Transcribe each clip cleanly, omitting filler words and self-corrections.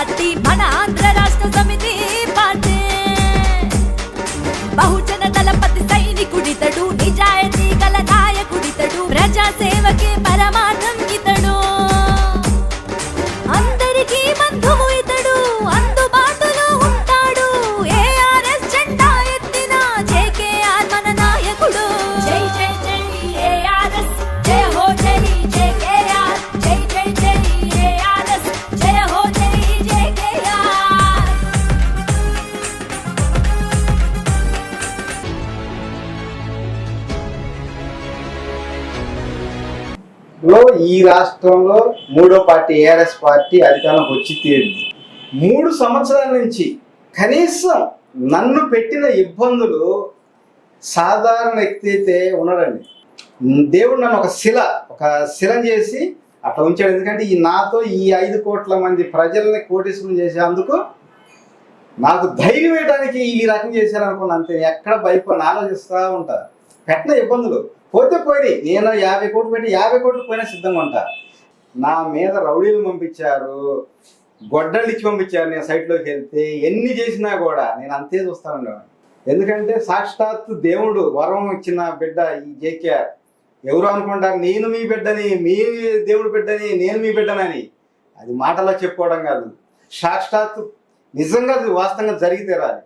Party మన ఆంధ్ర రాష్ట్ర సమితి పార్టీ. బహుజన దళపతి సైనికుడితడు, నిజాయితీ గల నాయకుడితడు, ప్రజా సేవకే పరమార్థం ఇతడు, అందరికీ బంధువు ఇతడు, అందుబాటులో ఉంటాడు. ఏఆర్ఎస్ జెండా ఎత్తిన జేకేఆర్ మన నాయకుడు. జై జై జై ఏఆర్ఎస్, జయ హో జై జేకేఆర్, జై జై జై ఏఆర్ఎస్, జయ హో జై జేకేఆర్. ఈ రాష్ట్రంలో మూడో పార్టీ ఏఆర్ఎస్ పార్టీ అధికారంలోకి వచ్చి తీరింది. 3 సంవత్సరాల నుంచి కనీసం నన్ను పెట్టిన ఇబ్బందులు సాధారణ వ్యక్తి అయితే ఉన్నాడండి. దేవుడు నన్ను ఒక శిల చేసి అట్లా ఉంచాడు. ఎందుకంటే నాతో ఈ 5 కోట్ల మంది ప్రజల్ని కోటీశ్వరం చేసేందుకు నాకు ధైర్యం వేయడానికి ఈ రకం చేశారనుకున్నా. అంతే, ఎక్కడ భయపడి ఆలోచిస్తూ ఉంటా. పెట్టిన ఇబ్బందులు పోతే పోయి, నేను 50 కోట్లు పెట్టి 50 కోట్లు పోయినా సిద్ధంగా ఉంటా. నా మీద రౌడీలు పంపించారు, గొడ్డళ్ళు ఇచ్చి పంపించారు. నేను సైట్లోకి వెళ్తే ఎన్ని చేసినా కూడా నేను అంతే చూస్తా ఉండేవాడిని. ఎందుకంటే సాక్షాత్తు దేవుడు వరం ఇచ్చిన బిడ్డ ఈ జేకేఆర్. ఎవరు అనుకుంటారు నేను మీ బిడ్డని, మీ దేవుడు బిడ్డని, నేను మీ బిడ్డనని. అది మాటల్లో చెప్పుకోవడం కాదు, సాక్షాత్తు నిజంగా వాస్తవంగా జరిగితే రాలి.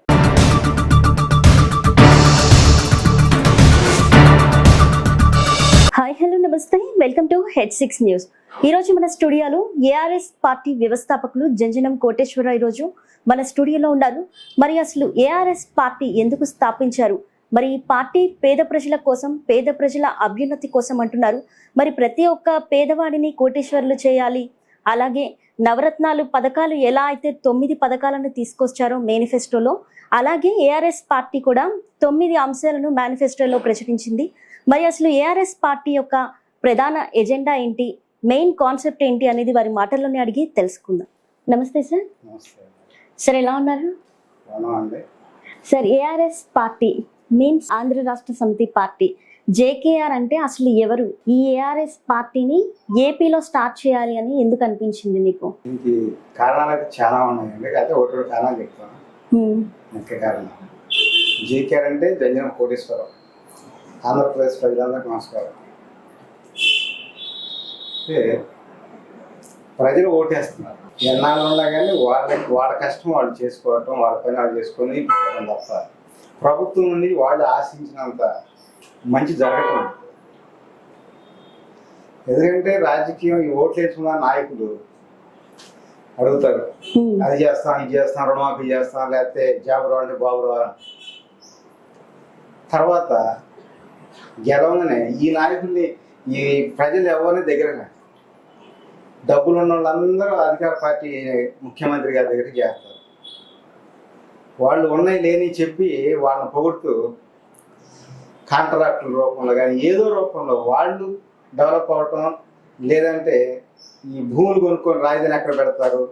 హాయ్ హలో నమస్తే, వెల్కమ్ టు H6 న్యూస్. ఈరోజు మన స్టూడియోలో ఏఆర్ఎస్ పార్టీ వ్యవస్థాపకులు జంజనం కోటేశ్వరరావు ఈరోజు మన స్టూడియోలో ఉన్నారు. మరి అసలు ఏఆర్ఎస్ పార్టీ ఎందుకు స్థాపించారు, మరి ఈ పార్టీ పేద ప్రజల కోసం, పేద ప్రజల అభ్యున్నతి కోసం అంటున్నారు. మరి ప్రతి ఒక్క పేదవాడిని కోటేశ్వరులు చేయాలి, అలాగే నవరత్నాలు పథకాలు ఎలా అయితే 9 పథకాలను తీసుకొచ్చారో మేనిఫెస్టోలో, అలాగే ఏఆర్ఎస్ పార్టీ కూడా 9 అంశాలను మేనిఫెస్టోలో ప్రచురించింది. మరి అసలు ఏఆర్ఎస్ పార్టీ యొక్క ప్రధాన ఎజెండా ఏంటి, మెయిన్ కాన్సెప్ట్ ఏంటి అనేది వారి మాటల్లోనే అడిగి తెలుసుకుందాం. నమస్తే సార్. సార్ ఎలా ఉన్నారు sir? ARS party means Andhra రాష్ట్ర సమితి పార్టీ. జేకేఆర్ అంటే అసలు ఎవరు? ఈ ఏఆర్ఎస్ పార్టీని ఏపీలో స్టార్ట్ చేయాలి అని ఎందుకు అనిపించింది మీకు? కారణాలు అయితే చాలా ఉన్నాయండి, అయితే ఒకటి కారణాలు చెప్తాను. ముఖ్య కారణం జేకేఆర్ అంటే జంజనం కోటేశ్వరరావు. ఆంధ్రప్రదేశ్ ప్రజలందరికీ నమస్కారం. ప్రజలు ఓటేస్తున్నారు, ఎన్నాళ్ళు ఉన్నా కానీ వాళ్ళ కష్టం వాళ్ళు చేసుకోవటం, వాళ్ళ పని వాళ్ళు చేసుకొని తప్ప ప్రభుత్వం నుండి వాళ్ళు ఆశించినంత మంచి జరగటం. ఎందుకంటే రాజకీయం ఈ ఓట్లు వేసుకున్న నాయకులు అడుగుతారు, అది చేస్తాం, ఇది చేస్తాం, రుణమాఫీ చేస్తాం, లేకపోతే జాబు రావాలంటే బాబు రావాలి. తర్వాత గెలవగానే ఈ నాయకుల్ని ఈ ప్రజలు ఎవరిని దగ్గర డబ్బులు ఉన్న వాళ్ళందరూ అధికార పార్టీ ముఖ్యమంత్రి గారి దగ్గరికి చేస్తారు. వాళ్ళు ఉన్నాయి లేని చెప్పి వాళ్ళని పొగుడుతూ కాంట్రాక్టుల రూపంలో కానీ ఏదో రూపంలో వాళ్ళు డెవలప్ అవటం, లేదంటే ఈ భూములు కొనుక్కొని రాజధాని ఎక్కడ పెడతారు,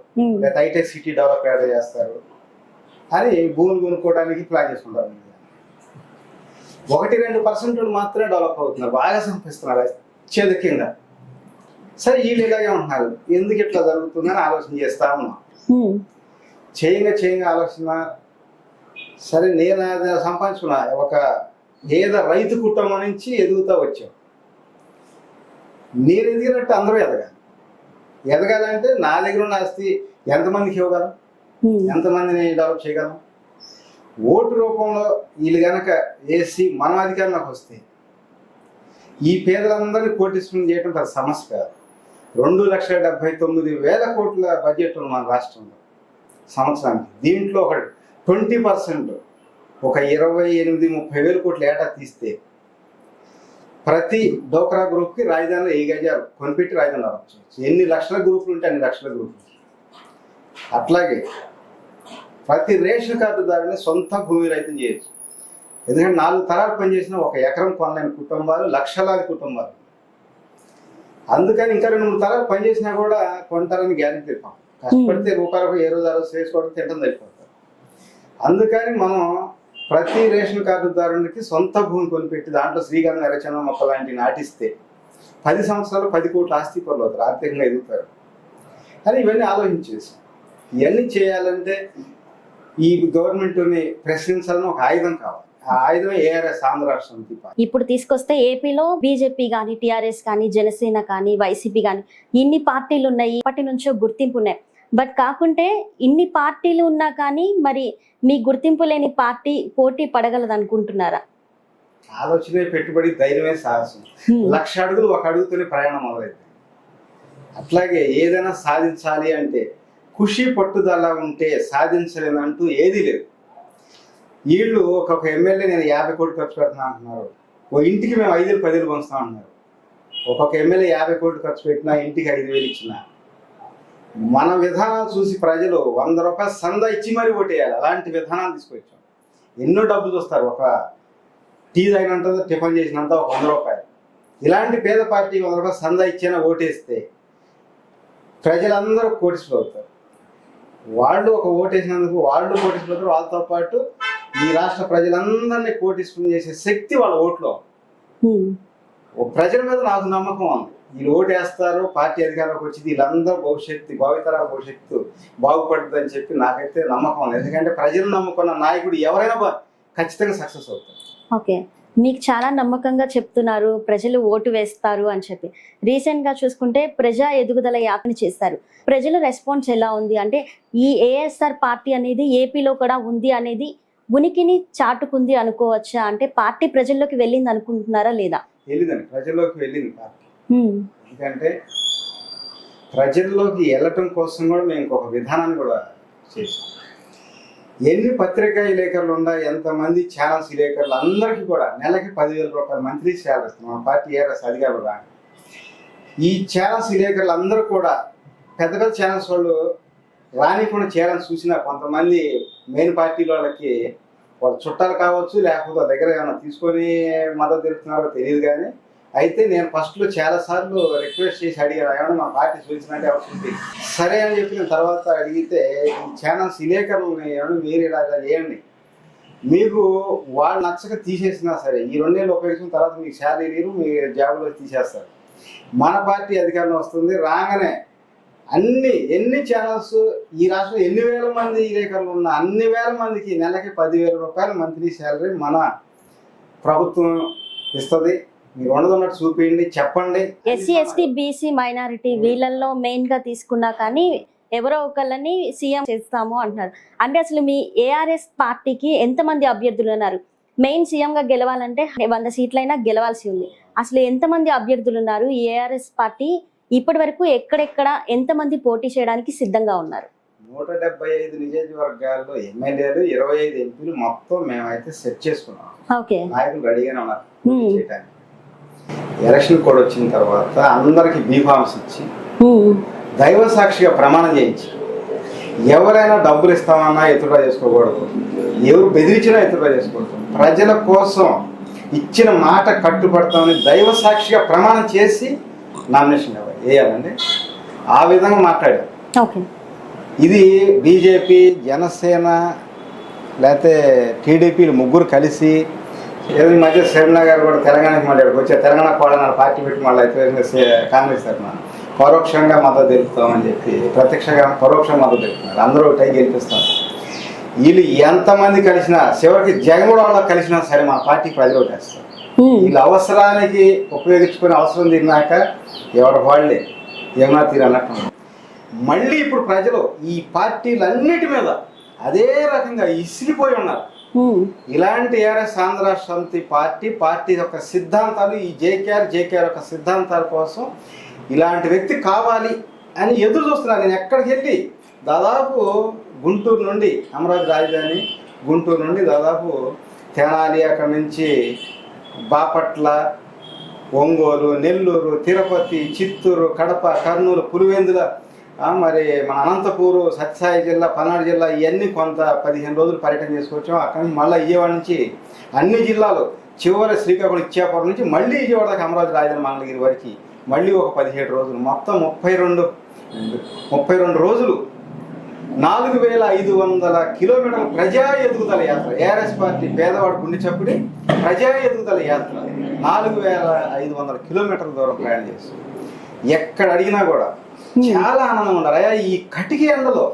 లేదా హైటెక్ సిటీ డెవలప్ ఎక్కడ చేస్తారు అని భూములు కొనుక్కోవడానికి ప్లాన్ చేసుకుంటారు. 1-2% మాత్రమే డెవలప్ అవుతున్నారు, బాగా సంపిస్తున్నారు అత్యధికంగా. సరే వీళ్ళు ఇలాగే ఉంటున్నారు, ఎందుకు ఇట్లా జరుగుతుందని ఆలోచన చేస్తా ఉన్నాం. చేయంగా ఆలోచన. సరే నేను అది సంపాదించుకున్నా, ఒక పేద రైతు కుటుంబం నుంచి ఎదుగుతూ వచ్చాం. నేను ఎదిగినట్టు అందరూ ఎదగాలంటే నా దగ్గర ఉన్న ఆస్తి ఎంతమందికి ఇవ్వగలం, ఎంతమందిని డెవలప్ చేయగలం. ఓటు రూపంలో వీళ్ళు కనుక వేసి మనం అధికారంలోకి వస్తే ఈ పేదలందరినీ కోటీశ్వరం చేయడం పెద్ద సమస్య కాదు. 2,79,000 కోట్ల బడ్జెట్ ఉంది మన రాష్ట్రంలో సంవత్సరానికి. దీంట్లో ఒక 20%, ఒక 28-30 వేల కోట్లు ఏటా తీస్తే ప్రతి డోక్రా గ్రూప్కి రాజధానిలో 10 గజాలు కొనిపెట్టి రాజధానిలో రావచ్చు. ఎన్ని లక్షల గ్రూపులు ఉంటే అన్ని లక్షల గ్రూపులు. అట్లాగే ప్రతి రేషన్ కార్డుదారుని సొంత భూమి రైతుని చేయొచ్చు. ఎందుకంటే 4 తరాలు పనిచేసిన 1 ఎకరం కొనలేని కుటుంబాలు లక్షలాది కుటుంబాలు. అందుకని ఇంకా 2-3 తరాలు పనిచేసినా కూడా కొంటారని గ్యారెంటీ ఇస్తాం. కష్టపడితే రూపాయలకు ఏ రోజు చేసుకోవడం తింటం సరిపోతారు. అందుకని మనం ప్రతి రేషన్ కార్డుదారునికి సొంత భూమి కొనిపెట్టి దాంట్లో శ్రీగంధ ఎర్రచందన మొక్క లాంటివి నాటిస్తే 10 సంవత్సరాలు 10 కోట్ల ఆస్తి పనులు అవుతారు, ఆర్థికంగా ఎదుగుతారు అని ఇవన్నీ ఆలోచించేసి ఇవన్నీ చేయాలంటే ఈ గవర్నమెంట్ని ప్రశ్నించాలని ఒక ఆయుధం కావాలి. ఆ ఆయుధమే ఏఆర్ఎస్ ఆంధ్ర రాష్ట్ర సమితి పార్టీ. ఇప్పుడు తీసుకొస్తే ఏపీలో బీజేపీ కానీ, టీఆర్ఎస్ కానీ, జనసేన కానీ, వైసీపీ కానీ ఇన్ని పార్టీలు ఉన్నాయి, ఇప్పటి నుంచో గుర్తింపు ఉన్నాయి. బట్ కాకుంటే ఇన్ని పార్టీలు ఉన్నా కానీ మరి మీ గుర్తింపు లేని పార్టీ పోటీ పడగలదు అనుకుంటున్నారా? ఆలోచనే పెట్టుబడి, ధైర్యమే సాహసం. 1,00,000 అడుగులు ఒక అడుగుతోనే ప్రయాణం మొదలైంది. అట్లాగే ఏదైనా సాధించాలి అంటే ఖుషి పట్టుదల ఉంటే సాధించలేదంటూ ఏదీ లేదు. వీళ్ళు ఒక్కొక్క ఎమ్మెల్యే నేను 50 కోట్లు ఖర్చు పెడుతున్నా అంటున్నారు, ఓ ఇంటికి మేము 5,000 10,000 పంచుతాం అంటున్నారు. ఒక్కొక్క ఎమ్మెల్యే 50 కోట్లు ఖర్చు పెట్టినా ఇంటికి 5,000 ఇచ్చినా మన విధానాలు చూసి ప్రజలు 100 రూపాయలు సందా ఇచ్చి మరీ ఓటేయాలి. అలాంటి విధానాలు తీసుకొచ్చాం. ఎన్నో డబ్బులు చూస్తారు, ఒక టీ తాగినంత టిఫిన్ చేసినంత ఒక 100 రూపాయలు. ఇలాంటి పేద పార్టీ 100 రూపాయలు సందా ఇచ్చినా ఓటేస్తే ప్రజలందరూ కోటీశ్వరులు అవుతారు. వాళ్ళు ఒక ఓటేసినందుకు వాళ్ళు కోటీశ్వరులు అవుతారు. వాళ్ళతో పాటు ఈ రాష్ట్ర ప్రజలందరినీ కోటీశ్వరులు చేసే శక్తి వాళ్ళ ఓట్లో. ప్రజల మీద నాకు నమ్మకం ఉంది. వీళ్ళు ఓటేస్తారు, పార్టీ అధికారంలోకి వచ్చింది, వీళ్ళందరూ భావితరాల భవిష్యత్తు బాగుపడుతుంది అని చెప్పి నాకైతే నమ్మకం ఉంది. ఎందుకంటే ప్రజలు నమ్ముకున్న నాయకుడు ఎవరైనా ఖచ్చితంగా సక్సెస్ అవుతారు. ఓకే, మీకు చాలా నమ్మకంగా చెప్తున్నారు ప్రజలు ఓటు వేస్తారు అని చెప్పి. రీసెంట్ గా చూసుకుంటే ప్రజా ఎదుగుదల యాత్ర చేస్తారు. ప్రజల రెస్పాన్స్ ఎలా ఉంది? అంటే ఈ ఏఎస్ఆర్ పార్టీ అనేది ఏపీలో కూడా ఉంది అనేది ఉనికిని చాటుకుంది అనుకోవచ్చా? అంటే పార్టీ ప్రజల్లోకి వెళ్ళింది అనుకుంటున్నారా లేదా? వెళ్ళిందండి, ప్రజల్లోకి వెళ్ళింది పార్టీ. ఎందుకంటే ప్రజల్లోకి వెళ్ళటం కోసం కూడా మేము ఇంకొక విధానాన్ని కూడా చేసాం. ఎన్ని పత్రికా విలేకరులు ఉన్నా, ఎంతమంది ఛానల్స్ విలేకరులు అందరికీ కూడా నెలకి 10,000 రూపాయలు మంత్లీ శాలరీ ఇస్తాం మన పార్టీ ఏఆర్ఎస్ అధికారులు. కానీ ఈ ఛానల్స్ విలేకరులు అందరూ కూడా పెద్ద పెద్ద ఛానల్స్ వాళ్ళు రానికుండా చేయాలని చూసినా కొంతమంది మెయిన్ పార్టీల వాళ్ళకి వాళ్ళు చుట్టాలు కావచ్చు, లేకపోతే దగ్గర ఏమైనా తీసుకొని మద్దతు తెలుపుతున్నారో తెలియదు. కానీ అయితే నేను ఫస్ట్లో చాలాసార్లు రిక్వెస్ట్ చేసి అడిగాను, ఏమన్నా మా పార్టీ చూసినట్టే అవసరం సరే అని చెప్పి నేను తర్వాత అడిగితే ఈ ఛానల్స్ విలేకరులని ఏమన్నా మీరు ఇలా చేయండి, మీకు వాళ్ళు నచ్చక తీసేసినా సరే ఈ 2 నెలలు ఉపయోగించిన తర్వాత మీకు శాలరీ లేరు, మీ జాబ్లో తీసేస్తారు. మన పార్టీ అధికారంలో వస్తుంది, రాగానే ఎన్ని ఛానల్స్ ఈ రాష్ట్రంలో ఎన్ని వేల మంది విలేకరులు ఉన్న అన్ని వేల మందికి నెలకి 10,000 రూపాయలు మంత్లీ శాలరీ మన ప్రభుత్వం ఇస్తుంది. మీరు ఉన్నదన్నట్టు చూపించండి, చెప్పండి. ఎస్సీ ఎస్టీ బీసీ మైనారిటీ వీళ్ళల్లో మెయిన్ గా తీసుకున్నా కానీ ఎవరో ఒకళ్ళని సీఎం చేస్తాము అంటున్నారు. అంటే అసలు మీ ఏఆర్ఎస్ పార్టీకి ఎంతమంది అభ్యర్థులు ఉన్నారు? మెయిన్ సీఎం గా గెలవాలంటే 100 సీట్లైనా గెలవాల్సి ఉంది. అసలు ఎంతమంది అభ్యర్థులు ఉన్నారు? ఈ ఏఆర్ఎస్ పార్టీ ఇప్పటి వరకు ఎక్కడెక్కడ ఎంతమంది పోటీ చేయడానికి సిద్ధంగా ఉన్నారు? 175 నియోజకవర్గాల్లో ఎమ్మెల్యేలు, 25 ఎంపీలు మొత్తం మేమైతే సెట్ చేసుకున్నాం. ఓకే, నాయకులు రెడీగానే ఉన్నారు చేయడానికి. ఎలక్షన్ కోడ్ వచ్చిన తర్వాత అందరికి బీఫామ్స్ ఇచ్చి దైవ సాక్షిగా ప్రమాణం చేయించి ఎవరైనా డబ్బులు ఇస్తామన్నా ఎత్తుడా చేసుకోకూడదు, ఎవరు బెదిరించినా ఎత్తుడా చేసుకోకూడదు, ప్రజల కోసం ఇచ్చిన మాట కట్టుబడతామని దైవ సాక్షిగా ప్రమాణం చేసి నామినేషన్ వేయాలండి. ఆ విధంగా మాట్లాడారు. ఇది బీజేపీ, జనసేన లేకపోతే టీడీపీ ముగ్గురు కలిసి ఏదో ఈ మధ్య శర్మిల గారు కూడా తెలంగాణకి మళ్ళీ వచ్చే తెలంగాణ కోడన పార్టీ పెట్టి మళ్ళీ అయితే కాంగ్రెస్ తరఫున పరోక్షంగా మద్దతు తెలుపుతామని చెప్పి ప్రత్యక్షంగా పరోక్షంగా మద్దతు తెలుపుతున్నారు. అందరూ ఒకటై గెలిపిస్తారు. వీళ్ళు ఎంతమంది కలిసినా చివరికి జగన్మోహన్ కలిసినా సరే మన పార్టీకి ప్రజలు ఓటేస్తారు. వీళ్ళ అవసరానికి ఉపయోగించుకునే అవసరం తిన్నాక ఎవరి వాళ్ళే ఏమన్నా తీరన్నట్టు. మళ్ళీ ఇప్పుడు ప్రజలు ఈ పార్టీలన్నిటి మీద అదే రకంగా ఇసిరిపోయి ఉన్నారు. ఇలాంటి ఏఆర్ఎస్ ఆంధ్ర రాష్ట్ర సమితి పార్టీ యొక్క సిద్ధాంతాలు, ఈ జేకేఆర్ యొక్క సిద్ధాంతాల కోసం ఇలాంటి వ్యక్తి కావాలి అని ఎదురు చూస్తున్నాను. నేను ఎక్కడికి వెళ్ళి దాదాపు గుంటూరు నుండి అమరావతి రాజధాని, గుంటూరు నుండి దాదాపు తెనాలి, అక్కడి నుంచి బాపట్ల, ఒంగోలు, నెల్లూరు, తిరుపతి, చిత్తూరు, కడప, కర్నూలు, పులివెందుల, మరి మన అనంతపూరు, సత్యసాయి జిల్లా, పల్నాడు జిల్లా ఇవన్నీ కొంత 15 రోజులు పర్యటన చేసుకొచ్చాం. అక్కడి నుంచి మళ్ళీ విజయవాడ నుంచి అన్ని జిల్లాలు చివరి శ్రీకాకుళం, ఇచ్చాపురం నుంచి మళ్ళీ విజయవాడ దాకా అమరావతి రాజధాని మంగళగిరి వరకు మళ్ళీ ఒక 17 రోజులు, మొత్తం 32 రోజులు 4,500 కిలోమీటర్ల ప్రజా ఎదుగుదల యాత్ర. ఏఆర్ఎస్ పార్టీ పేదవాడు గుండె చప్పుడి ప్రజా ఎదుగుదల యాత్ర 4,500 కిలోమీటర్ల దూరం ప్రయాణం చేస్తాం. ఎక్కడ అడిగినా కూడా చాలా ఆనందంగా ఉన్నారు. అయ్యా ఈ కటికి ఎండలో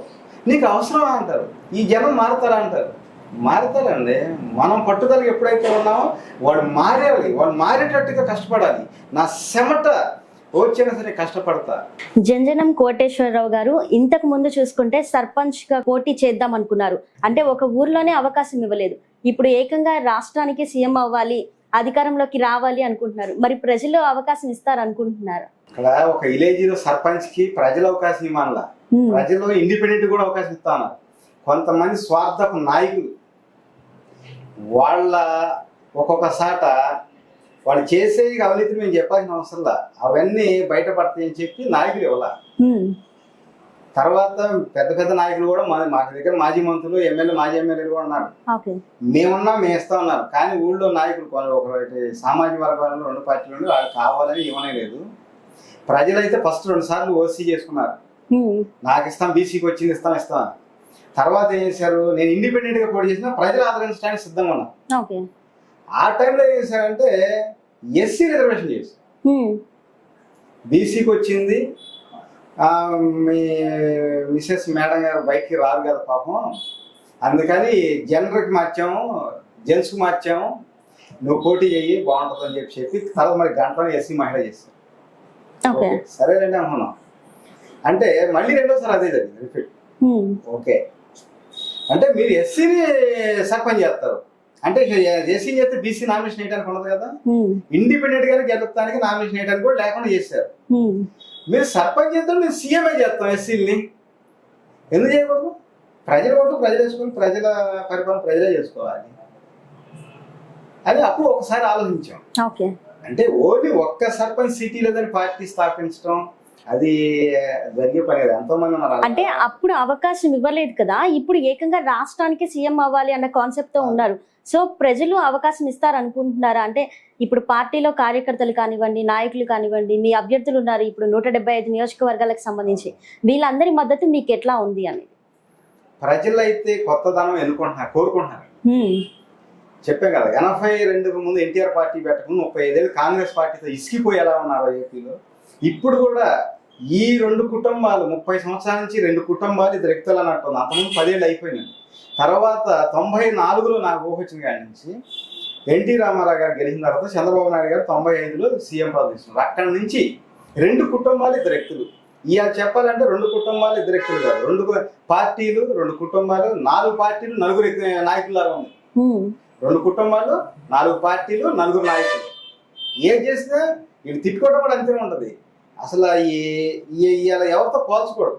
నీకు అవసరమా అంటారు. ఈ జనం మారుతారా అంటారు. మారుతారండి. మనం పట్టుదలకి ఎప్పుడైతే ఉన్నామో వాడు మారాలి, వాడు మారేటట్టుగా కష్టపడాలి. నా చెమట వచ్చినా సరే కష్టపడతా. జంజనం కోటేశ్వరరావు గారు ఇంతకు ముందు చూసుకుంటే సర్పంచ్ గా పోటీ చేద్దాం అనుకున్నారు. అంటే ఒక ఊర్లోనే అవకాశం ఇవ్వలేదు. ఇప్పుడు ఏకంగా రాష్ట్రానికి సీఎం అవ్వాలి, అధికారంలోకి రావాలి అనుకుంటున్నారు. మరి ప్రజలు అవకాశం ఇస్తారు అనుకుంటున్నారు? ఇక్కడ ఒక విలేజ్ సర్పంచ్ కి ప్రజలు అవకాశం ఇవ్వాలా, ప్రజలు ఇండిపెండెంట్ కూడా అవకాశం ఇస్తా ఉన్నారు. కొంతమంది స్వార్థపు నాయకులు వాళ్ళ ఒక్కొక్క సాట వాళ్ళు చేసే అవినీతి మేము చెప్పాల్సిన అవసరంలా, అవన్నీ బయటపడతాయని చెప్పి నాయకులు ఇవ్వాల. తర్వాత పెద్ద పెద్ద నాయకులు కూడా మా దగ్గర మాజీ మంత్రులు, ఎమ్మెల్యే, మాజీ ఎమ్మెల్యేలు కూడా ఉన్నారు. మేమున్నా మేము ఇస్తా ఉన్నారు. కానీ ఊళ్ళో నాయకులు ఒకటి సామాజిక వర్గాలను 2 పార్టీలు వాళ్ళు కావాలని ఇవ్వనే లేదు. ప్రజలైతే ఫస్ట్ 2 సార్లు ఓసీ చేసుకున్నారు. నాకు ఇస్తాం, బీసీకి వచ్చింది ఇస్తాం. తర్వాత ఏం చేశారు, నేను ఇండిపెండెంట్ గా పోటీ చేసినా ప్రజలు ఆదరించడానికి సిద్ధంగా ఉన్నా. ఆ టైంలో ఏం చేశారంటే ఎస్సీ రిజర్వేషన్ చేసి బీసీకి వచ్చింది. మీ మిసెస్ మేడం గారు బయటికి రారు కదా పాపం, అందుకని జనరల్కి మార్చాము, జెంట్స్కి మార్చాము, నువ్వు పోటీ చెయ్యి బాగుంటుంది అని చెప్పి తర్వాత మరి గంటలో ఎస్సీ మహిళ చేస్తాం. సరేనండి అనుకున్నాం. అంటే మళ్ళీ రెండోసారి అదే జరిగింది రిపీట్. ఓకే అంటే మీరు ఎస్సీని సర్పంచ్ చేస్తారు అంటే ఎస్సీ చేస్తే బీసీ నామినేషన్ వేయడానికి ఉండదు కదా, ఇండిపెండెంట్ గానే గెలుపుతానికి నామినేషన్ వేయడానికి కూడా లేకుండా చేశారు. మీరు సర్పంచ్ చేస్తారు, మీరు సీఎంఏ చేస్తాం ఎస్సీని ఎందుకు చేయకూడదు? ప్రజల ఓట్లు ప్రజలు వేసుకుని ప్రజల పరిపాలన ప్రజలే చేసుకోవాలి అని అప్పుడు ఒకసారి ఆలోచించాం. అంటే ఓన్లీ ఒక్క సర్పంచ్ సిటీ లేదని పార్టీ స్థాపించడం అది జరిగే పని కదా, ఎంతో మంది ఉన్నారు. అంటే అప్పుడు అవకాశం ఇవ్వలేదు కదా, ఇప్పుడు ఏకంగా రాష్ట్రానికి సీఎం అవ్వాలి అన్న కాన్సెప్ట్ తో ఉన్నారు. సో ప్రజలు అవకాశం ఇస్తారు అనుకుంటున్నారా? అంటే ఇప్పుడు పార్టీలో కార్యకర్తలు కానివ్వండి, నాయకులు కానివ్వండి, మీ అభ్యర్థులు ఉన్నారు ఇప్పుడు 175 నియోజకవర్గాలకు సంబంధించి, వీళ్ళందరి మద్దతు మీకు ఎట్లా ఉంది అనేది? ప్రజలైతే కొత్తదనం ఎన్నుకుంటున్నారు, కోరుకుంటున్నారు. చెప్పాం కదా, 82కు ముందు ఎన్టీఆర్ పార్టీ పెట్టకుండా 35 ఏళ్ళు కాంగ్రెస్ పార్టీతో ఇసికిపోయి ఎలా ఉన్నారు ఏపీలో. ఇప్పుడు కూడా ఈ 2 కుటుంబాలు 30 సంవత్సరాల నుంచి 2 కుటుంబాలు 2 వ్యక్తులు అన్నట్టుంది. అంతకుముందు 10 ఏళ్ళు అయిపోయినాయి. తర్వాత 94లో నాకు ఊహొచ్చిన కాడి నుంచి ఎన్టీ రామారావు గారు గెలిచిన తర్వాత చంద్రబాబు నాయుడు గారు 95లో సీఎం పదవి తీసుకున్నారు. అక్కడి నుంచి 2 కుటుంబాలు 2 వ్యక్తులు. ఇవాళ చెప్పాలంటే 2 కుటుంబాలు 2 వ్యక్తులు కాదు, 2 పార్టీలు 2 కుటుంబాలు 4 పార్టీలు 4 నాయకులాగా ఉంది. 2 కుటుంబాలు 4 పార్టీలు 4 నాయకులు. ఏం చేసినా వీళ్ళు తిట్టుకోవడం కూడా అంతే ఉంటుంది. అసలు ఇవాళ ఎవరితో పోల్చకూడదు.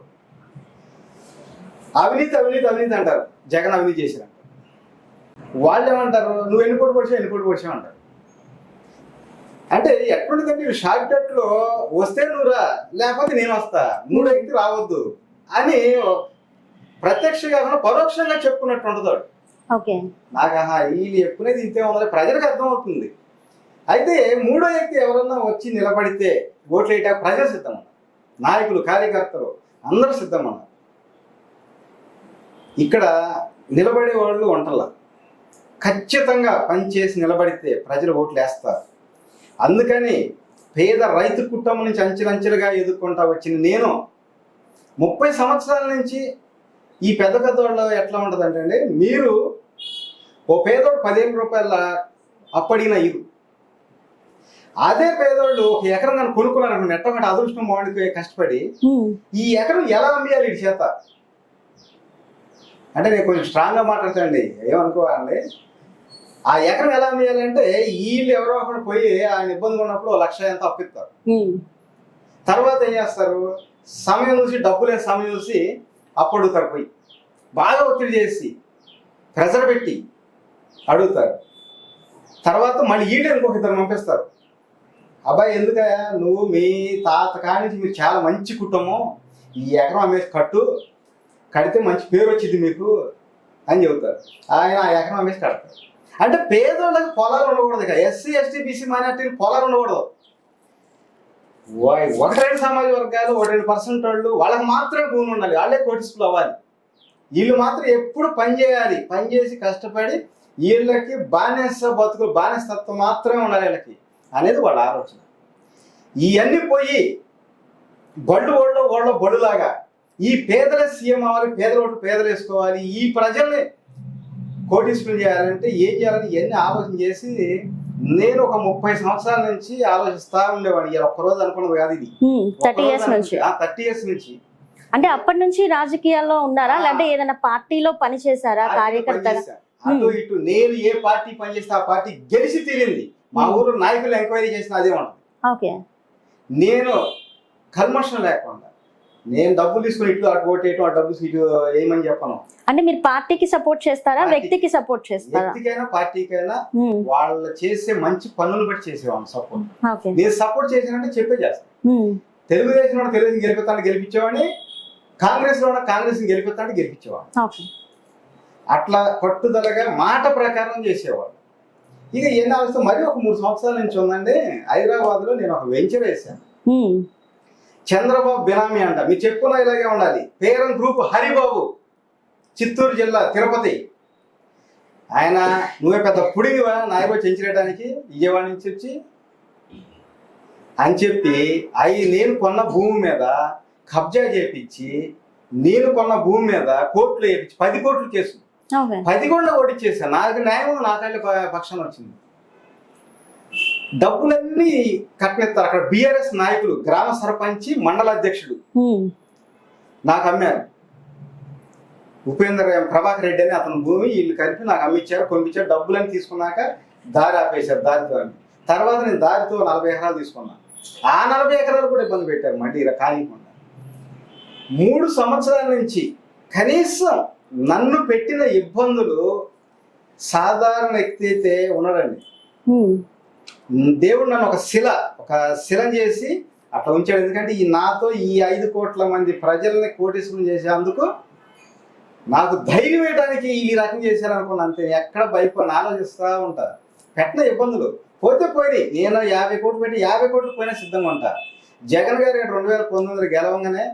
అవినీతి అవినీతి అవినీతి అంటారు, జగన్ అవినీతి చేసినట్టు. వాళ్ళు ఏమంటారు, నువ్వు ఎన్నిపోటు పొడిచావు అంటారు. అంటే ఎటువంటిదంటే షార్ట్ కట్ లో వస్తే నువ్వు రా, లేకపోతే నేను వస్తా, 3 వ్యక్తి రావద్దు అని ప్రత్యక్ష కాకుండా పరోక్షంగా చెప్పుకున్నట్టు ఉంటుంది. నాకు వీళ్ళు చెప్పుకునేది ఇంతే ఉందని ప్రజలకు అర్థమవుతుంది. అయితే 3వ వ్యక్తి ఎవరన్నా వచ్చి నిలబడితే ఓట్లు వేయటా ప్రజలు సిద్ధమన్నారు, నాయకులు కార్యకర్తలు అందరూ సిద్ధమన్నారు. ఇక్కడ నిలబడే వాళ్ళు వంటల ఖచ్చితంగా పనిచేసి నిలబడితే ప్రజలు ఓట్లు వేస్తారు. అందుకని పేద రైతు కుటుంబం నుంచి అంచెలంచెలుగా ఎదుర్కొంటా వచ్చిన నేను 30 సంవత్సరాల నుంచి ఈ పెద్ద వాళ్ళు ఎట్లా ఉంటుందంటే అండి, మీరు ఓ పేదోడు 15 రూపాయల అప్పడిగిన ఇరు, అదే పేదోళ్ళు 1 ఎకరం కానీ కొనుక్కున్నారు నెట్టకుండా అదృష్టం బాగుండిపోయి కష్టపడి ఈ ఎకరం ఎలా అమ్మేయాలి వీడి చేత అంటే నేను కొంచెం స్ట్రాంగ్గా మాట్లాడతానండి, ఏమనుకోవాలండి. ఆ ఎకరం ఎలా అమ్మేయాలంటే వీళ్ళు ఎవరో అక్కడ పోయి ఆయన ఇబ్బంది ఉన్నప్పుడు 1,00,000 ఎంత అప్పిస్తారు. తర్వాత ఏం చేస్తారు, సమయం చూసి డబ్బులే సమయం చూసి అప్పుడుతారు, పోయి బాగా ఒత్తిడి చేసి ప్రెజర్ పెట్టి అడుగుతారు. తర్వాత మళ్ళీ వీళ్ళు ఇంకొక 2 పంపిస్తారు. అబ్బాయి ఎందుకయ్యా నువ్వు మీ తాత కాడి నుంచి మీరు చాలా మంచి కుటుంబం, ఈ ఎకరం అమ్మేసి కడితే మంచి పేరు వచ్చింది మీకు అని చెబుతారు. ఆయన ఆ ఎకరం అమ్మేసి కడతారు. అంటే పేదోళ్ళకి పొలాలు ఉండకూడదు, ఇక ఎస్సీ ఎస్టీ బీసీ మైనార్టీలు పొలాలు ఉండకూడదు. 1-2 సామాజిక వర్గాలు 1-2% వాళ్ళు వాళ్ళకి మాత్రమే భూమి ఉండాలి, వాళ్ళే కోటీసులు అవ్వాలి. వీళ్ళు మాత్రం ఎప్పుడు పని చేయాలి, పని చేసి కష్టపడి వీళ్ళకి బానిస బతుకులు బానిసత్వం మాత్రమే ఉండాలి వీళ్ళకి అనేది వాళ్ళ ఆలోచన. ఇవన్నీ పోయి బళ్ళు ఓళ్ళ బడులాగా ఈ పేదల సీఎం అవ్వాలి, పేదల ఓట్లు పేదలు వేసుకోవాలి, ఈ ప్రజల్ని కోటీశ్వరులు చేయాలంటే ఏం చేయాలని ఇవన్నీ ఆలోచన చేసి నేను ఒక 30 సంవత్సరాల నుంచి ఆలోచిస్తా ఉండేవాడిని. ఇలా ఒక్కరోజు అనుకున్నది కాదు ఇది. 30 years నుంచి. 30 years నుంచి. అంటే అప్పటి నుంచి రాజకీయాల్లో ఉన్నారా, లేదంటే ఏదైనా పార్టీలో పని చేశారా కార్యకర్తగా? అటు ఇటు నేను ఏ పార్టీ పనిచేస్తే ఆ పార్టీ గెలిచి తీరింది. మా ఊరు నాయకులు ఎంక్వైరీ చేసిన అదే ఉంటుంది. ఓకే. నేను కల్మషం లేకుండా నేను డబ్బులు తీసుకుని ఇటు అటు ఓటేయటం, ఆ డబ్బులు ఇటు ఏమని చెప్పను. అంటే మీరు పార్టీకి సపోర్ట్ చేస్తారా, వ్యక్తికి సపోర్ట్ చేస్తారా? వ్యక్తికైనా పార్టీకైనా వాళ్ళు చేసే మంచి పనులు బట్టి చేసేవాళ్ళం సపోర్ట్. ఓకే. నేను సపోర్ట్ చేసానంటే చెప్పే చేస్తాను. తెలుగుదేశం లో తెలుగుదేశం గెలిపిస్తాను గెలిపించేవాడిని, కాంగ్రెస్ లో కాంగ్రెస్ గెలిపిస్తాను గెలిపించేవాడిని. ఓకే. అట్లా పట్టుదలగా మాట ప్రకారం చేసేవాళ్ళు. ఇక ఎన్ని ఆలోచిస్తే మరి ఒక 3 సంవత్సరాల నుంచి ఉందండి, హైదరాబాద్ లో నేను ఒక వెంచర్ వేసాను. చంద్రబాబు బినామీ అంట, మీరు చెప్పుకున్న ఇలాగే ఉండాలి. పేరెంట్ గ్రూప్ హరిబాబు, చిత్తూరు జిల్లా, తిరుపతి. ఆయన నువ్వే పెద్ద పుడిగివా నాయకో చెంచడానికి విజయవాడ నుంచి వచ్చి అని చెప్పి నేను కొన్న భూమి మీద కబ్జా చేపించి, నేను కొన్న భూమి మీద కోర్టులో వేయించి 10 కోట్ల కేసు 10 కోట్ల ఓడిచ్చేసాను. నాకు న్యాయం నాకళ్ళ పక్షాన వచ్చింది. డబ్బులన్నీ కట్టనిస్తారు. అక్కడ బిఆర్ఎస్ నాయకులు, గ్రామ సర్పంచి, మండల అధ్యక్షుడు నాకు అమ్మారు. ప్రభాకర్ రెడ్డి అని అతని భూమి వీళ్ళు కలిపి నాకు అమ్మిచ్చారు, కొనిపించారు. డబ్బులన్నీ తీసుకున్నాక దారి ఆపేశారు. దారితో అని తర్వాత నేను దారితో 40 ఎకరాలు తీసుకున్నాను. ఆ 40 ఎకరాలు కూడా ఇబ్బంది పెట్టారు. మళ్ళీ ఇలా కానివ్వకుండా 3 సంవత్సరాల నుంచి కనీసం నన్ను పెట్టిన ఇబ్బందులు సాధారణ వ్యక్తి అయితే ఉన్నాడండి. దేవుడు నన్ను ఒక శిల చేసి అట్లా ఉంచాడు. ఎందుకంటే నాతో ఈ 5 కోట్ల మంది ప్రజల్ని కోటీశ్వరం చేసేందుకు నాకు ధైర్యం వేయడానికి ఈ రకం చేశారనుకున్నా. అంతే, ఎక్కడ భయపడిన ఆలోచిస్తూ ఉంటారు. పెట్టిన ఇబ్బందులు పోతే పోయి నేను 50 కోట్లు పెట్టి 50 కోట్లు పోయినా సిద్ధంగా ఉంటా. జగన్ గారు 2019 గెలవంగానే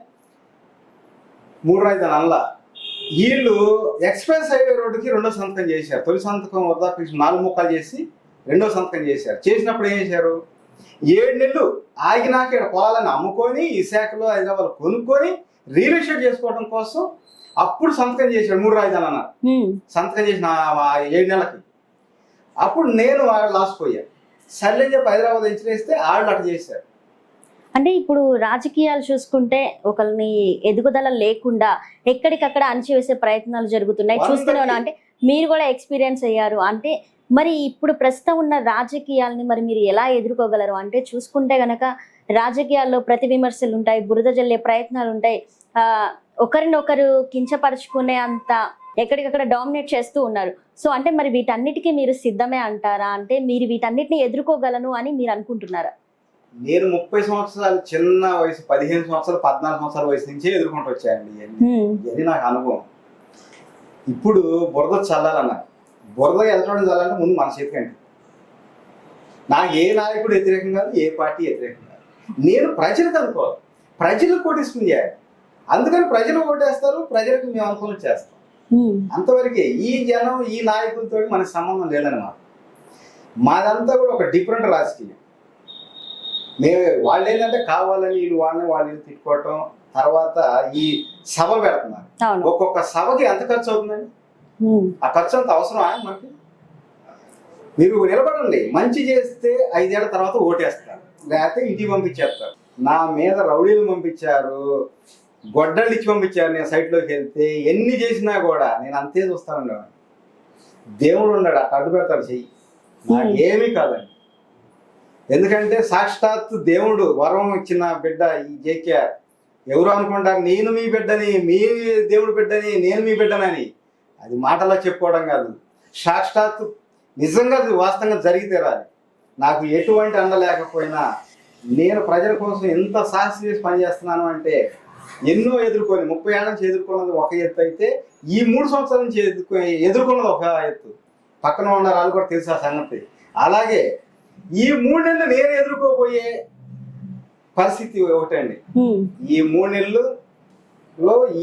3 రాజధానుల వీళ్ళు ఎక్స్ప్రెస్ హైవే రోడ్డుకి 2వ సంతకం చేశారు. తొలి సంతకం వృద్ధాప్య 4 ముక్కలు చేసి 2వ సంతకం చేశారు. చేసినప్పుడు ఏం చేశారు, 7 నెలలు ఆగినాక ఇక్కడ పొలాలను అమ్ముకొని విశాఖలో హైదరాబాద్ కొనుక్కొని రియల్ ఎస్టేట్ చేసుకోవడం కోసం అప్పుడు సంతకం చేశాడు. 3 రాజధానులు అన్నారు. సంతకం చేసిన 7 నెలలకి అప్పుడు నేను వాళ్ళు లాసిపోయాను. సర్లేని చెప్పి హైదరాబాద్ ఎంచేస్తే వాళ్ళు అట్లా చేశారు. అంటే ఇప్పుడు రాజకీయాలు చూసుకుంటే ఒకరిని ఎదుగుదల లేకుండా ఎక్కడికక్కడ అణచివేసే ప్రయత్నాలు జరుగుతున్నాయి, చూస్తూనే ఉన్నా. అంటే మీరు కూడా ఎక్స్పీరియన్స్ అయ్యారు. అంటే మరి ఇప్పుడు ప్రస్తుతం ఉన్న రాజకీయాలని మరి మీరు ఎలా ఎదుర్కోగలరు? అంటే చూసుకుంటే గనక రాజకీయాల్లో ప్రతి విమర్శలు ఉంటాయి, బురద జల్లే ప్రయత్నాలు ఉంటాయి, ఒకరినొకరు కించపరుచుకునే అంత ఎక్కడికక్కడ డామినేట్ చేస్తూ ఉన్నారు. సో అంటే మరి వీటన్నిటికీ మీరు సిద్ధమే అంటారా? అంటే మీరు వీటన్నిటిని ఎదుర్కోగలను అని మీరు అనుకుంటున్నారా? నేను 30 సంవత్సరాలు చిన్న వయసు, 15 సంవత్సరాలు 14 సంవత్సరాల వయసు నుంచే ఎదుర్కొంటూ వచ్చాయండి. ఇవన్నీ నాకు అనుభవం. ఇప్పుడు బురద చల్లాలన్నారు. బురద ఎదటం చల్లాలంటే ముందు మన చేతికండి. నాకు ఏ నాయకుడు వ్యతిరేకం కాదు, ఏ పార్టీ వ్యతిరేకం కాదు. నేను ప్రజలకు అనుకోవాలి, ప్రజలకు కోటేసుకుని చేయాలి. అందుకని ప్రజలు ఓటేస్తారు, ప్రజలకు మేము అనుకూలం చేస్తాం. అంతవరకే. ఈ జనం ఈ నాయకులతో మనకు సంబంధం లేదన్నమాట. మాదంతా కూడా ఒక డిఫరెంట్ రాజకీయం. మేము వాళ్ళు ఏంటంటే కావాలని వీళ్ళు వాళ్ళు తిట్టుకోవటం, తర్వాత ఈ సభ పెడుతున్నారు. ఒక్కొక్క సభకి ఎంత ఖర్చు అవుతుందండి? ఆ ఖర్చు అంత అవసరమా మనకి? మీరు నిలబడండి, మంచి చేస్తే 5 ఏళ్ల తర్వాత ఓటేస్తారు, లేకపోతే ఇంటికి పంపించేస్తారు. నా మీద రౌడీలు పంపించారు, గొడ్డళ్ళు ఇచ్చి పంపించారు. నేను సైట్లోకి వెళ్తే ఎన్ని చేసినా కూడా నేను అంతే చూస్తాను ఉండేవాడిని. దేవుడు ఉన్నాడు, అట్లా అడ్డు పెడతాడు చెయ్యి. నాకేమీ కాదండి. ఎందుకంటే సాక్షాత్ దేవుడు వరం ఇచ్చిన బిడ్డ ఈ జేకేఆర్. ఎవరు అనుకుంటారు నేను మీ బిడ్డని, మీ దేవుడు బిడ్డని, నేను మీ బిడ్డనని. అది మాటల్లో చెప్పుకోవడం కాదు, సాక్షాత్ నిజంగా వాస్తవంగా జరిగితే రాదు. నాకు ఎటువంటి అండ లేకపోయినా నేను ప్రజల కోసం ఎంత సాహసం చేసి పనిచేస్తున్నాను అంటే ఎన్నో ఎదుర్కొని 30 ఏళ్ళ నుంచి ఎదుర్కొన్నది ఒక ఎత్తు అయితే, ఈ 3 సంవత్సరాల నుంచి ఎదుర్కొన్నది ఒక ఎత్తు. పక్కన ఉన్న వాళ్ళు కూడా తెలుసు ఆ సంగతి. అలాగే ఈ 3 నెలలు నేను ఎదుర్కోబోయే పరిస్థితి ఒకటండి. ఈ 3 నెలల్లో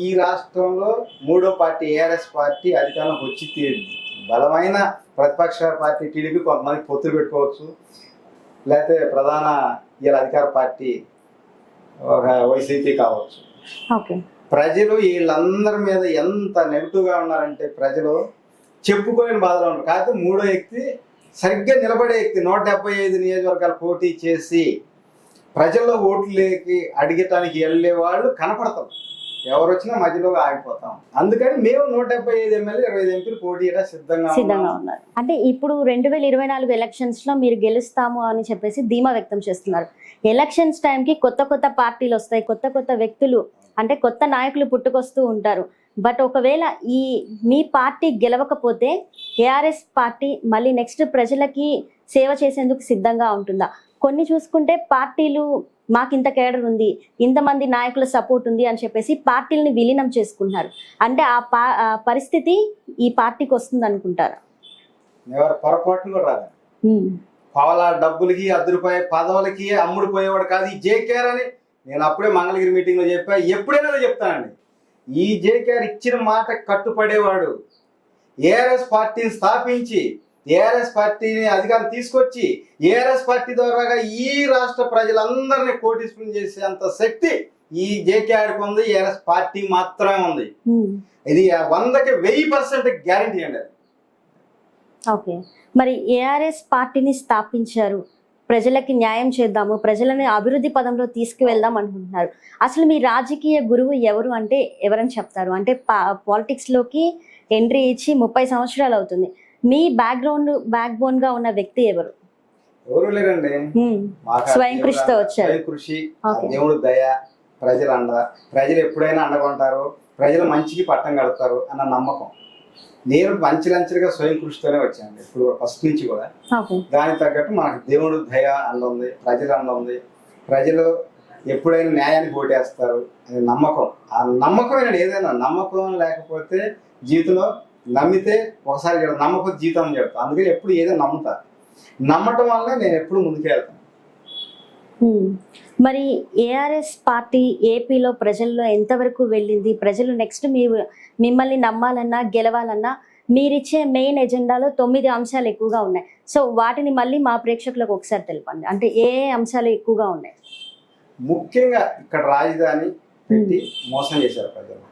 ఈ రాష్ట్రంలో 3వ పార్టీ ఏఆర్ఎస్ పార్టీ అధికారంలోకి వచ్చి తీరింది. బలమైన ప్రతిపక్ష పార్టీ టీడీపీ కొంతమంది పొత్తులు పెట్టుకోవచ్చు, లేకపోతే ప్రధాన అధికార పార్టీ ఒక వైసీపీ కావచ్చు. ప్రజలు వీళ్ళందరి మీద ఎంత నెగిటివ్గా ఉన్నారంటే ప్రజలు చెప్పుకోలేని బాధలో ఉన్నారు. కాకపోతే మూడో వ్యక్తి సరిగ్గా నిలబడే వ్యక్తి 175 నియోజకవర్గాలు పోటీ చేసి ప్రజల్లో ఓట్లేకి అడిగటానికి వెళ్ళే వాళ్ళు కనపడతాం. ఎవరు వచ్చినా మధ్యలో ఆగిపోతాం. అందుకని మేము 175 ఎమ్మెల్యే 25 ఎంపీలు పోటీ చేయడానికి సిద్ధంగా ఉన్నారు. అంటే ఇప్పుడు 2024 ఎలక్షన్స్ లో మీరు గెలుస్తాము అని చెప్పేసి ధీమా వ్యక్తం చేస్తున్నారు. ఎలక్షన్స్ టైంకి కొత్త కొత్త పార్టీలు వస్తాయి, కొత్త కొత్త వ్యక్తులు అంటే కొత్త నాయకులు పుట్టుకొస్తూ ఉంటారు. బట్ ఒకవేళ మీ పార్టీ గెలవకపోతే ఏఆర్ఎస్ పార్టీ మళ్ళీ నెక్స్ట్ ప్రజలకి సేవ చేసేందుకు సిద్ధంగా ఉంటుందా? కొన్ని చూసుకుంటే పార్టీలు మాకు ఇంత కేడర్ ఉంది, ఇంతమంది నాయకుల సపోర్ట్ ఉంది అని చెప్పేసి పార్టీలని విలీనం చేసుకుంటున్నారు. అంటే ఆ పరిస్థితి ఈ పార్టీకి వస్తుంది అనుకుంటారా? ఎవరు పొరపాటును కూడా రాదు. పావలా డబ్బులకి ₹10 పదవులకి అమ్ముడుపోయేవాడు కాదు ఈ జేకేఆర్ అని నేను అప్పుడే మంగళగిరి మీటింగ్ లో చెప్పా. ఎప్పుడైనా చెప్తానండి, ఈ జేకేఆర్ ఇచ్చిన మాట కట్టుపడేవాడు. ఏఆర్ఎస్ పార్టీని స్థాపించి ఏఆర్ఎస్ పార్టీని అధికారం తీసుకొచ్చి ఏఆర్ఎస్ పార్టీ ద్వారా ఈ రాష్ట్ర ప్రజలందరినీ కోటీశ్వరం చేసే అంత శక్తి ఈ జేకేఆర్కి ఉంది. ఏఆర్ఎస్ పార్టీ మాత్రమే ఉంది. ఇది 100కి 1000% గ్యారంటీ అండి అది. ఓకే, మరి ఏఆర్ఎస్ పార్టీని స్థాపించారు, ప్రజలకి న్యాయం చేద్దాము, ప్రజలని అభివృద్ధి పదంలో తీసుకువెళ్దాం అనుకుంటున్నారు. అసలు మీ రాజకీయ గురువు ఎవరు అంటే ఎవరని చెప్తారు? అంటే పాలిటిక్స్ లోకి ఎంట్రీ ఇచ్చి 30 సంవత్సరాలు అవుతుంది. మీ బ్యాక్ బోన్ గా ఉన్న వ్యక్తి ఎవరు? ఎవరు లేరండి, స్వయం కృషితో వచ్చారు. స్వయం కృషి, దేవుడు దయ, ప్రజల అండ. ప్రజలు ఎప్పుడైనా అండగొంటారు, ప్రజలు మంచికి పట్టం కడతారు అన్న నమ్మకం. నేను మంచిలంచలుగా స్వయం కృషితోనే వచ్చాను ఇప్పుడు ఫస్ట్ నుంచి కూడా. దానికి తగ్గట్టు మనకు దేవుడు దయ అండ ఉంది, ప్రజల అండ ఉంది. ప్రజలు ఎప్పుడైనా న్యాయానికి ఓటేస్తారు అనే నమ్మకం. ఆ నమ్మకమైన ఏదైనా నమ్మకం లేకపోతే జీవితంలో నమ్మితే ఒకసారి చెప్తాను, నమ్మకపోతే జీవితం చెప్తాను. అందుకని ఎప్పుడు ఏదైనా నమ్ముతారు. నమ్మటం వల్ల నేను ఎప్పుడు ముందుకు వెళ్తాను. మరి ఏఆర్ఎస్ పార్టీ ఏపీలో ప్రజల్లో ఎంతవరకు వెళ్ళింది? ప్రజలు నెక్స్ట్ మిమ్మల్ని నమ్మాలన్నా గెలవాలన్నా మీరిచ్చే మెయిన్ ఎజెండాలో 9 అంశాలు ఎక్కువగా ఉన్నాయి. సో వాటిని మళ్ళీ మా ప్రేక్షకులకు ఒకసారి తెలపండి. అంటే ఏ అంశాలు ఎక్కువగా ఉన్నాయి? ముఖ్యంగా ఇక్కడ రాజధాని పెట్టి మోసం చేశారు ప్రజలు.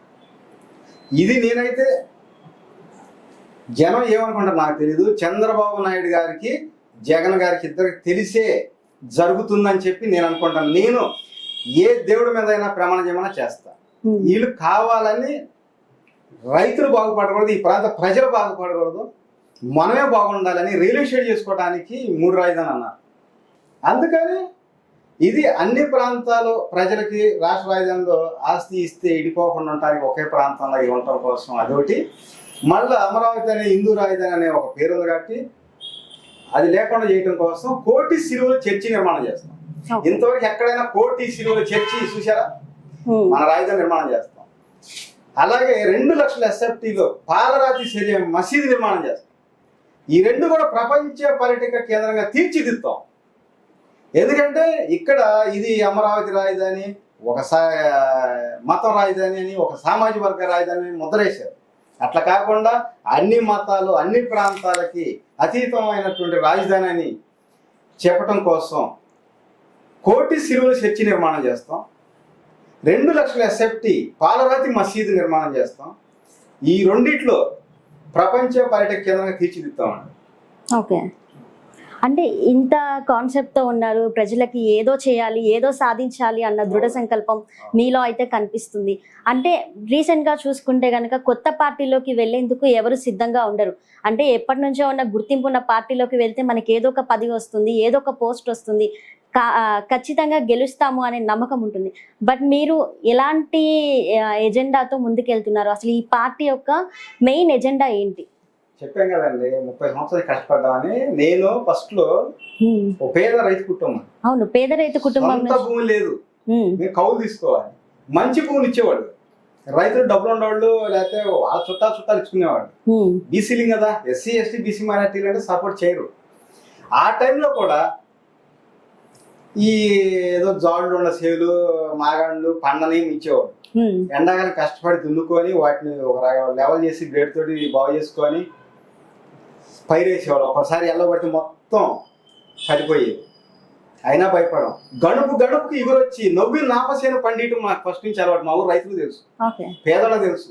ఇది నేనైతే జనం ఏమనుకుంటారు నాకు తెలీదు. చంద్రబాబు నాయుడు గారికి జగన్ గారికి ఇద్దరికి తెలిసే జరుగుతుందని చెప్పి నేను అనుకుంటాను. నేను ఏ దేవుడి మీద అయినా ప్రమాణం చేయమన్నా చేస్తా. వీళ్ళు కావాలని రైతులు బాగుపడకూడదు, ఈ ప్రాంత ప్రజలు బాగుపడకూడదు, మనమే బాగుండాలని రియల్ ఎస్టేట్ చేసుకోవడానికి 3 రాజధానులు అన్నారు. అందుకని ఇది అన్ని ప్రాంతాలు ప్రజలకి రాష్ట్ర రాజధానిలో ఆస్తి ఇస్తే ఇడిపోకుండా ఉండటానికి ఒకే ప్రాంతంలో ఉండటం కోసం అదొకటి. మళ్ళీ అమరావతి అనే హిందూ రాజధాని అనే ఒక పేరు ఉంది కాబట్టి అది లేకుండా చేయడం కోసం కోటి శిలువల చర్చి నిర్మాణం చేస్తాం. ఇంతవరకు ఎక్కడైనా కోటి శిలువల చర్చి చూసారా? మన రాజధాని నిర్మాణం చేస్తాం. అలాగే 2 లక్షల SFTలో పాలరాతి శరీరం మసీదు నిర్మాణం చేస్తాం. ఈ 2 కూడా ప్రపంచ పర్యాటక కేంద్రంగా తీర్చిదిద్దాం. ఎందుకంటే ఇక్కడ ఇది అమరావతి రాజధాని, ఒక మతం రాజధాని అని, ఒక సామాజిక వర్గ రాజధాని ముద్రేశారు. అట్లా కాకుండా అన్ని మతాలు అన్ని ప్రాంతాలకి అతీతమైనటువంటి రాజధాని అని చెప్పటం కోసం కోటి శిలువల చర్చి నిర్మాణం చేస్తాం. 2 లక్షల SFT పాలరాతి మసీదు నిర్మాణం చేస్తాం. ఈ రెండిట్లో ప్రపంచ పర్యాటక కేంద్రంగా తీర్చిదిద్దామండి. ఓకే, అంటే ఇంత కాన్సెప్ట్ తో ఉన్నారు, ప్రజలకి ఏదో చేయాలి, ఏదో సాధించాలి అన్న దృఢ సంకల్పం మీలో అయితే కనిపిస్తుంది. అంటే రీసెంట్ గా చూసుకుంటే గనక కొత్త పార్టీలోకి వెళ్లేందుకు ఎవరు సిద్ధంగా ఉండరు. అంటే ఎప్పటి నుంచో ఉన్న గుర్తింపు ఉన్న పార్టీలోకి వెళ్తే మనకి ఏదో ఒక పదవి వస్తుంది, ఏదో ఒక పోస్ట్ వస్తుంది, ఖచ్చితంగా గెలుస్తాము అనే నమ్మకం ఉంటుంది. బట్ మీరు ఎలాంటి ఎజెండాతో ముందుకెళ్తున్నారు? అసలు ఈ పార్టీ యొక్క మెయిన్ ఎజెండా ఏంటి? చెప్పాం కదండి, 30 సంవత్సరాలు కష్టపడ్డామని. నేను ఫస్ట్ లో ఒక పేద రైతు కుటుంబం. అవును, పేద రైతు కుటుంబం. సొంత భూమి లేదు, మేము కౌలు తీసుకోవాలి. మంచి భూమిని ఇచ్చేవాడు రైతులు, డబ్బులు ఉండేవాళ్ళు, లేకపోతే వాళ్ళ చుట్టాలు ఇచ్చుకునేవాడు. బీసీలు కదా, SC ST BC మైనార్టీలు అంటే సపోర్ట్ చేయరు. ఆ టైంలో కూడా ఈ ఏదో జాడులు ఉన్న సేవలు మాగాళ్ళు పండని ఇచ్చేవాడు. ఎండాకాలం కష్టపడి దున్నుకొని వాటిని ఒక లెవెల్ చేసి బ్లేడ్ తోటి బాగు చేసుకొని పైరేసేవాడు. ఒకసారి ఎల్లబడితే మొత్తం పడిపోయేది. అయినా భయపడం. గణుపుకి ఎగురొచ్చి నవ్వి నాపసేన పండియటం మాకు ఫస్ట్ నుంచి అలవాటు. మా ఊరు రైతులు తెలుసు, ఓకే పేదలకు తెలుసు.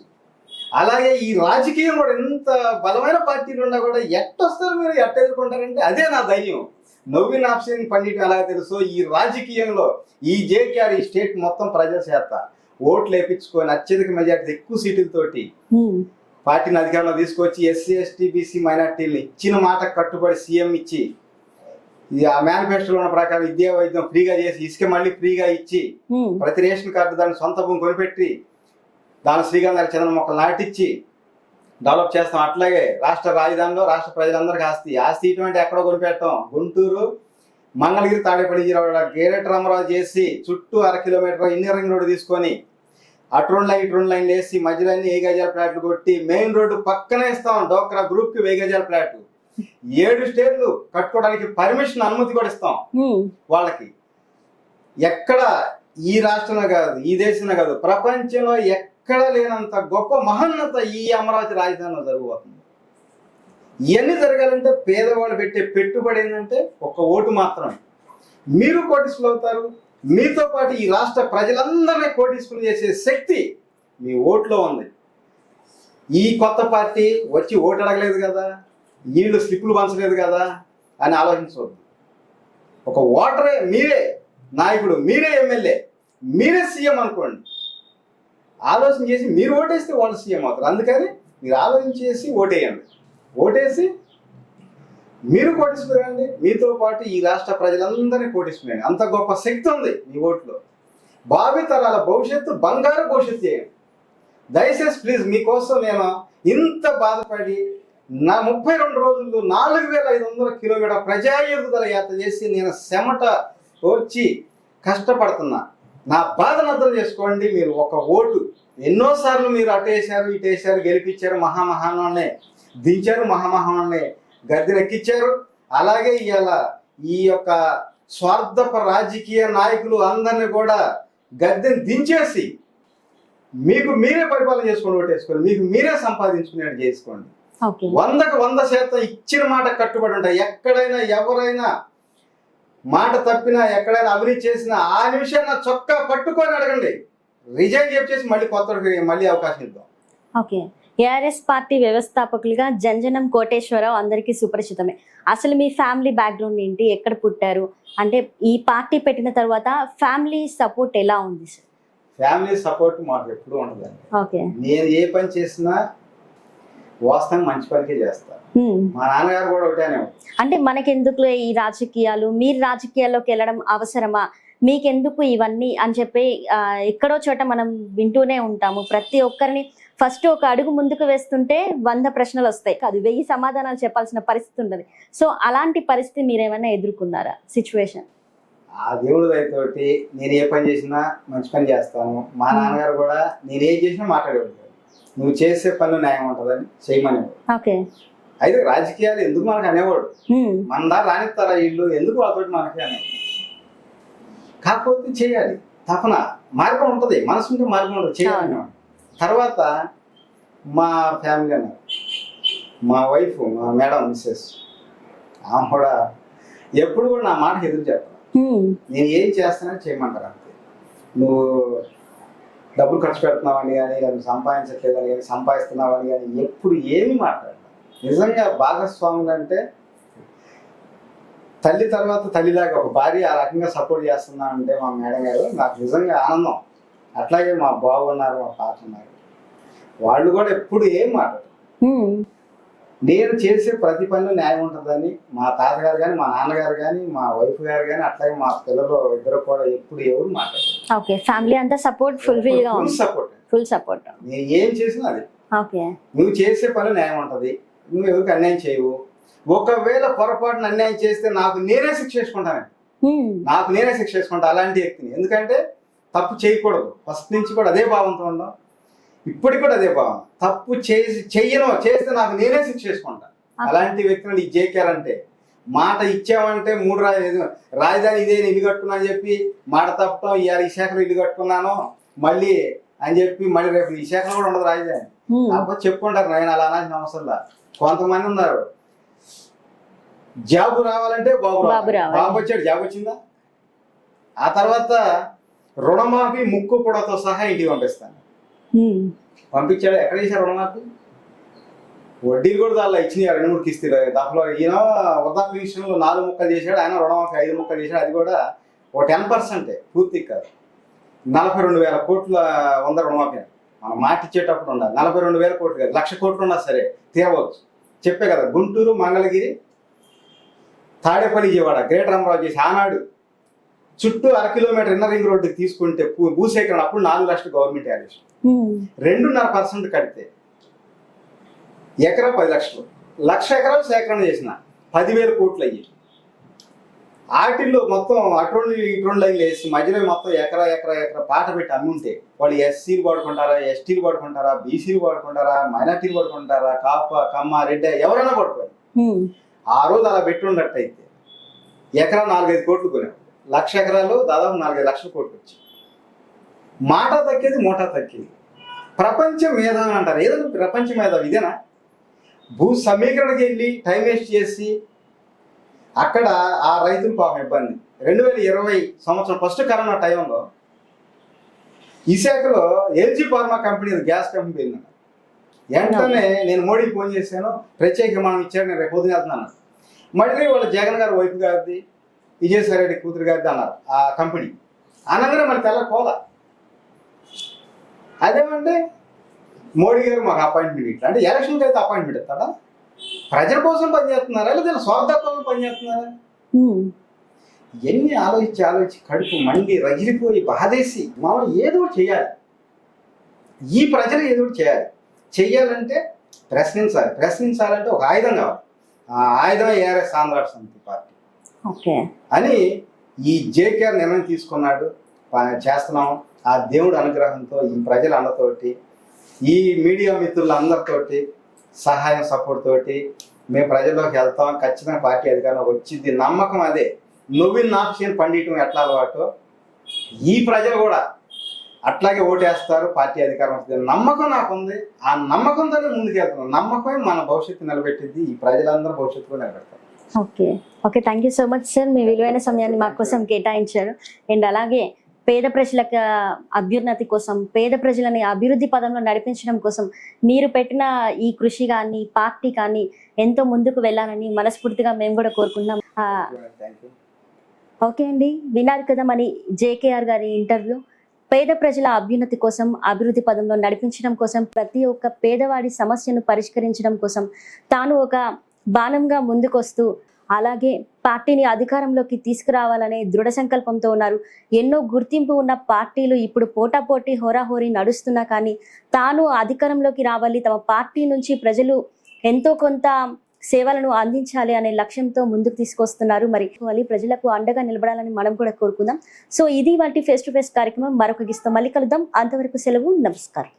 అలాగే ఈ రాజకీయం కూడా ఎంత బలమైన పార్టీలు ఉన్నా కూడా ఎట్టొస్తారు మీరు, ఎట్ట ఎదుర్కొంటారంటే అదే నా ధైర్యం. నవ్వి నాపసేన పండియటం ఎలాగ తెలుసు, ఈ రాజకీయంలో ఈ జేకేఆర్ ఈ స్టేట్ మొత్తం ప్రజల చేత ఓట్లు వేయించుకొని అత్యధిక మెజార్టీ ఎక్కువ సీట్లతోటి పార్టీని అధికారంలో తీసుకొచ్చి ఎస్సీ ఎస్టీ బీసీ మైనార్టీలు ఇచ్చిన మాట కట్టుబడి సీఎం ఇచ్చి ఆ మేనిఫెస్టోలో ఉన్న ప్రకారం విద్యా వైద్యం ఫ్రీగా చేసి ఇసుక మళ్ళీ ఫ్రీగా ఇచ్చి ప్రతి రేషన్ కార్డు దాన్ని సొంత భూమి కొనిపెట్టి దాని శ్రీగంధాల చంద్ర మొక్కలు నాటిచ్చి డెవలప్ చేస్తాం. అట్లాగే రాష్ట్ర రాజధానిలో రాష్ట్ర ప్రజలందరికీ ఆస్తి ఇటువంటి ఎక్కడో కొనిపెడతాం. గుంటూరు మంగళగిరి తాడేపల్లి గ్రేటర్ అమరావతి చేసి చుట్టూ 1/2 కిలోమీటర్ ఇంజనీరింగ్ రోడ్డు తీసుకొని అటు 2 లైన్ ఇటు 2 లైన్లు వేసి మధ్యలో 1000 గజాల ఫ్లాట్లు కొట్టి మెయిన్ రోడ్డు పక్కనే ఇస్తాం. డోక్రా గ్రూప్ కి 1000 గజాల ఫ్లాట్లు 7 స్టేట్లు కట్టుకోవడానికి పర్మిషన్ అనుమతి కూడా ఇస్తాం వాళ్ళకి. ఎక్కడ ఈ రాష్ట్రంలో కాదు, ఈ దేశంలో కాదు, ప్రపంచంలో ఎక్కడ లేనంత గొప్ప మహోన్నత ఈ అమరావతి రాజధానిలో జరగబోతుంది. ఇవన్నీ జరగాలంటే పేదవాళ్ళు పెట్టే పెట్టుబడి ఏంటంటే ఒక ఓటు మాత్రమే. మీరు కోటీశ్వరులు అవుతారు, మీతో పాటు ఈ రాష్ట్ర ప్రజలందరినీ కోటీశ్వరులు చేసే శక్తి మీ ఓట్లో ఉంది. ఈ కొత్త పార్టీ వచ్చి ఓటు అడగలేదు కదా, వీళ్ళు స్లిప్పులు పంచలేదు కదా అని ఆలోచించవద్దు. ఒక ఓటరే, మీరే నాయకుడు, మీరే ఎమ్మెల్యే, మీరే సీఎం అనుకోండి. ఆలోచన చేసి మీరు ఓటేస్తే వాళ్ళు సీఎం అవుతారు. అందుకని మీరు ఆలోచన చేసి ఓటేయండి. ఓటేసి మీరు కోటీశ్వరండి, మీతో పాటు ఈ రాష్ట్ర ప్రజలందరినీ కోటీశ్వరండి. అంత గొప్ప శక్తి ఉంది మీ ఓట్లో. భావితరాల భవిష్యత్తు, బంగారు భవిష్యత్తు చేయండి. దయచేసి ప్లీజ్, మీకోసం నేను ఇంత బాధపడి నా 32 రోజులు 4500 కిలోమీటర్ ప్రజా ఎదుగుదల యాత్ర చేసి నేను చెమట వచ్చి కష్టపడుతున్నా. నా బాధను అర్థం చేసుకోండి. మీరు ఒక ఓటు, ఎన్నోసార్లు మీరు అటేశారు ఇటేశారు, గెలిపించారు, మహామహానాన్ని దించారు, మహామహానాన్ని గద్దెనెక్కించారు. అలాగే ఇవాళ ఈ యొక్క స్వార్థప రాజకీయ నాయకులు అందరినీ కూడా గద్దెని దించేసి మీకు మీరే పరిపాలన చేసుకొని ఓటేసుకోండి, మీకు మీరే సంపాదించుకునేట్టు చేసుకోండి. 100కు 100% ఇచ్చిన మాట కట్టుబడి ఉంటాయి. ఎక్కడైనా ఎవరైనా మాట తప్పినా, ఎక్కడైనా అవినీతి చేసినా ఆ నిమిషం నా చొక్కా పట్టుకొని అడగండి, రిజైన్ చేసి మళ్ళీ మళ్ళీ అవకాశం ఇద్దాం. ఓకే, ఏఆర్ఎస్ పార్టీ వ్యవస్థాపకులుగా జంజనం కోటేశ్వరరావు అందరికీ సుపరిచితమే. అసలు మీ ఫ్యామిలీ బ్యాక్గ్రౌండ్ ఏంటి, ఎక్కడ పుట్టారు, అంటే ఈ పార్టీ పెట్టిన తర్వాత ఫ్యామిలీ సపోర్ట్ ఎలా ఉంది సార్? ఫ్యామిలీ సపోర్ట్ మాకు ఎప్పుడు ఉండదండి. ఓకే, నేను ఏ పని చేసినా వాస్తవం మంచి పనికే చేస్తా. మా నాన్నగారు కూడా ఒకటేనే. అంటే మనకెందుకు ఈ రాజకీయాలు, మీరు రాజకీయాల్లోకి వెళ్ళడం అవసరమా, మీకెందుకు ఇవన్నీ అని చెప్పి ఎక్కడో చోట మనం వింటూనే ఉంటాము. ప్రతి ఒక్కరిని ఫస్ట్ ఒక అడుగు ముందుకు వేస్తుంటే 100 ప్రశ్నలు వస్తాయి, అది 1000 సమాధానాలు చెప్పాల్సిన పరిస్థితి ఉండదు. సో అలాంటి పరిస్థితి మీరేమైనా ఎదుర్కొన్నారా సిచ్యువేషన్? ఆ దేవుడి దయతోటి నేను ఏ పని చేసినా మంచి పని చేస్తాను. మా నాన్నగారు కూడా నేను ఏం చేసినా మాట్లాడేవాడు, నువ్వు చేసే పనులు న్యాయం ఉంటుందని చేయమనేవాడు. ఓకే, అయితే రాజకీయాలు ఎందుకు మనకు అనేవాడు, మన దాకా రానిస్తారా వీళ్ళు, ఎందుకు వాళ్ళతోటి మనకి అనేవాడు. కాకపోతే చేయాలి, తపన మార్గం ఉంటుంది, మనసుంటే మార్గం ఉంటుంది, చేయాలి. తర్వాత మా ఫ్యామిలీ అన్నారు, మా వైఫ్, మా మేడం మిస్సెస్, ఆమె కూడా ఎప్పుడు కూడా నా మాటకి ఎదురు చెప్పాలి. నేను ఏం చేస్తానని చేయమంటారు అంతే. నువ్వు డబ్బులు ఖర్చు పెడుతున్నావని కానీ, సంపాదించట్లేదని కానీ, సంపాదిస్తున్నావని కానీ ఎప్పుడు ఏమి మాట్లాడతాను. నిజంగా భాగస్వాములు అంటే తల్లి తర్వాత తల్లిలాగా ఒక భార్య ఆ రకంగా సపోర్ట్ చేస్తున్నా అంటే మా మేడం గారు నాకు నిజంగా ఆనందం. అట్లాగే మా బాబు ఉన్నారు, మా పాప ఉన్నారు, వాళ్ళు కూడా ఎప్పుడు ఏం మాట్లాడరు. నేను చేసే ప్రతి పనిలో న్యాయం ఉంటుందని మా తాతగారు కానీ, మా నాన్నగారు కానీ, మా వైఫ్ గారు కానీ, అట్లాగే మా పిల్లలు ఇద్దరు కూడా ఎప్పుడు ఎవరు మాట్లాడారు. ఓకే, ఫ్యామిలీ అంతా సపోర్ట్ ఫుల్ సపోర్ట్. నేను ఏం చేసినా అది. ఓకే, నువ్వు చేసే పని న్యాయం ఉంటది, నువ్వు ఎవరికి అన్యాయం చేయవు. ఒకవేళ పొరపాటున అన్యాయం చేస్తే నాకు నేనే శిక్ష వేసుకుంటాను, నాకు నేనే శిక్ష వేసుకుంటా అలాంటి వ్యక్తిని. ఎందుకంటే తప్పు చేయకూడదు, ఫస్ట్ నుంచి కూడా అదే భావంతో ఉందాం, ఇప్పటికి కూడా అదే భావం. తప్పు చేస్తే నాకు నేనే శిక్ష చేసుకుంటా. అలాంటి వ్యక్తిని జేకేఆర్ అంటే మాట ఇచ్చామంటే 3 రాజధాని ఇదే ఇల్లు కట్టుకున్నా అని చెప్పి మాట తప్పటం, ఇవాళ ఈ శాఖలో ఇల్లు కట్టుకున్నాను మళ్ళీ అని చెప్పి మళ్ళీ రేపు ఈ శాఖలో కూడా ఉండదు రాజధాని. కాకపోతే చెప్పుకుంటారు, నేను అలా అనాల్సిన అవసరంలా. కొంతమంది ఉన్నారు, జాబు రావాలంటే బాబు వచ్చాడు, జాబ్ వచ్చిందా, ఆ తర్వాత రుణమాఫీ ముక్కు పొడతో సహా ఇంటికి పంపిస్తాను. పంపించాడు. ఎక్కడ చేశారు రుణమాఫీ? వడ్డీలు కూడా దానిలో ఇచ్చినాయి 2-3 కిస్తీలు. దాంట్లో ఈయన వృద్ధాప్య విషయంలో 4 ముక్కలు చేశాడు, ఆయన రుణమాఫీ 5 ముక్కలు చేశాడు. అది కూడా ఒక 10% పూర్తి కాదు. 42,000 కోట్ల రుణమాఫీ. మనం మాట ఇచ్చేటప్పుడు ఉండాలి. 42,000 కోట్లు కాదు, 1,00,000 కోట్లు ఉన్నా సరే తీరవచ్చు. చెప్పే కదా, గుంటూరు, మంగళగిరి, తాడేపల్లి, విజయవాడ, గ్రేటర్ అమరావతి చేసి ఆనాడు చుట్టూ 1 కిలోమీటర్ ఇన్నర్ రింగ్ రోడ్డుకి తీసుకుంటే భూసేకరణ అప్పుడు 4 లక్షలు గవర్నమెంట్ యాక్షన్. 2.5% కడితే ఎకరా 10 లక్షలు. 1,00,000 ఎకరాలు సేకరణ చేసిన 10,000 కోట్లు అయ్యి వాటిల్లో మొత్తం అటువంటి లైన్లు వేసి మధ్యలో మొత్తం ఎకరా పాట పెట్టి అమ్ముంటే వాళ్ళు ఎస్సీలు వాడుకుంటారా, ఎస్టీలు వాడుకుంటారా, బీసీలు వాడుకుంటారా, మైనార్టీలు వాడుకుంటారా, కాప, కమ్మ, రెడ్డి ఎవరైనా పడుకోవాలి. ఆ రోజు అలా పెట్టి ఉన్నట్టయితే ఎకరా 4-5 కోట్లు కొనేవాడు. 1,00,000 ఎకరాలు దాదాపు 4-5 లక్షల కోట్లు వచ్చి మాట తగ్గేది, మూట తగ్గేది. ప్రపంచ మేధావి అంటారు. ఏదైనా ప్రపంచ మేధావి ఇదేనా? భూ సమీకరణకి వెళ్ళి టైం వేస్ట్ చేసి అక్కడ ఆ రైతులు పాపం ఇబ్బంది. 2020 సంవత్సరం ఫస్ట్ కరోనా టైంలో విశాఖలో LG pharma company gas company వెళ్ళినాను. వెంటనే నేను మోడీకి ఫోన్ చేశాను, ప్రత్యేక విమానం ఇచ్చాడు, నేను రేపు పొద్దున వెళ్తున్నాను. మళ్ళీ వాళ్ళ జగన్ గారు వైపు గారిది, విజయసాయి రెడ్డి కూతురు గారిది అన్నారు ఆ కంపెనీ. అనగానే మళ్ళీ తెల్ల కోల. అదేమంటే మోడీ గారు మాకు అపాయింట్మెంట్ ఇట్లా అంటే ఎలక్షన్కి అయితే అపాయింట్మెంట్ ఇస్తాడా? ప్రజల కోసం పనిచేస్తున్నారా లేదా స్వార్థ కోసం పనిచేస్తున్నారా? ఎన్ని ఆలోచించి కడుపు మండి రగిలిపోయి బాధేసి మనం ఏదో చేయాలి. ఈ ప్రజలు ఏదో చేయాలి. చెయ్యాలంటే ప్రశ్నించాలంటే ఒక ఆయుధం కావాలి. ఆ ఆయుధం ఏఆర్ఎస్ ఆంధ్ర సమితి పార్టీ అని ఈ జేకేఆర్ నిర్ణయం తీసుకున్నాడు. చేస్తున్నాం. ఆ దేవుడి అనుగ్రహంతో, ఈ ప్రజల అండతోటి, ఈ మీడియా మిత్రులందరితోటి సహాయం సపోర్ట్ తోటి మేము ప్రజల్లోకి వెళ్తాం. ఖచ్చితంగా పార్టీ అధికారంలోకి వచ్చింది. నమ్మకం అదే. నువ్విన్ ఆప్షన్ పండియటం ఎట్లా అలవాటో ఈ ప్రజలు కూడా అట్లాగే ఓటేస్తారు. పార్టీ అధికారం వస్తుంది నమ్మకం నాకు ఉంది. ఆ నమ్మకంతోనే ముందుకు వెళ్తున్నాం. నమ్మకమే మన భవిష్యత్తు నిలబెట్టింది. ఈ ప్రజలందరూ భవిష్యత్తు కూడా నిలబెడతారు. Okay thank you so much sir. మీ విలువైన సమయాన్ని మా కోసం కేటాయించారు. అండ్ అలాగే పేద ప్రజల అభ్యున్నతి కోసం, పేద ప్రజలని అభివృద్ధి పదంలో నడిపించడం కోసం మీరు పెట్టిన ఈ కృషి కానీ, పార్టీ కానీ ఎంతో ముందుకు వెళ్ళాలని మనస్ఫూర్తిగా మేము కూడా కోరుకుంటున్నాం. ఓకే అండి, విన్నారు కదా మన జేకేఆర్ గారి ఇంటర్వ్యూ. పేద ప్రజల అభ్యున్నతి కోసం, అభివృద్ధి పదంలో నడిపించడం కోసం, ప్రతి ఒక్క పేదవాడి సమస్యను పరిష్కరించడం కోసం తాను ఒక బాణంగా ముందుకొస్తూ అలాగే పార్టీని అధికారంలోకి తీసుకురావాలనే దృఢ సంకల్పంతో ఉన్నారు. ఎన్నో గుర్తింపు ఉన్న పార్టీలు ఇప్పుడు పోటాపోటీ హోరాహోరీ నడుస్తున్నా కానీ తాను అధికారంలోకి రావాలి, తమ పార్టీ నుంచి ప్రజలు ఎంతో కొంత సేవలను అందించాలి అనే లక్ష్యంతో ముందుకు తీసుకొస్తున్నారు. మరి ప్రజలకు అండగా నిలబడాలని మనం కూడా కోరుకుందాం. సో ఇది వాటి ఫేస్ టు ఫేస్ కార్యక్రమం. మరొక గిస్తో మళ్ళీ కలుద్దాం. అంతవరకు సెలవు. నమస్కారం.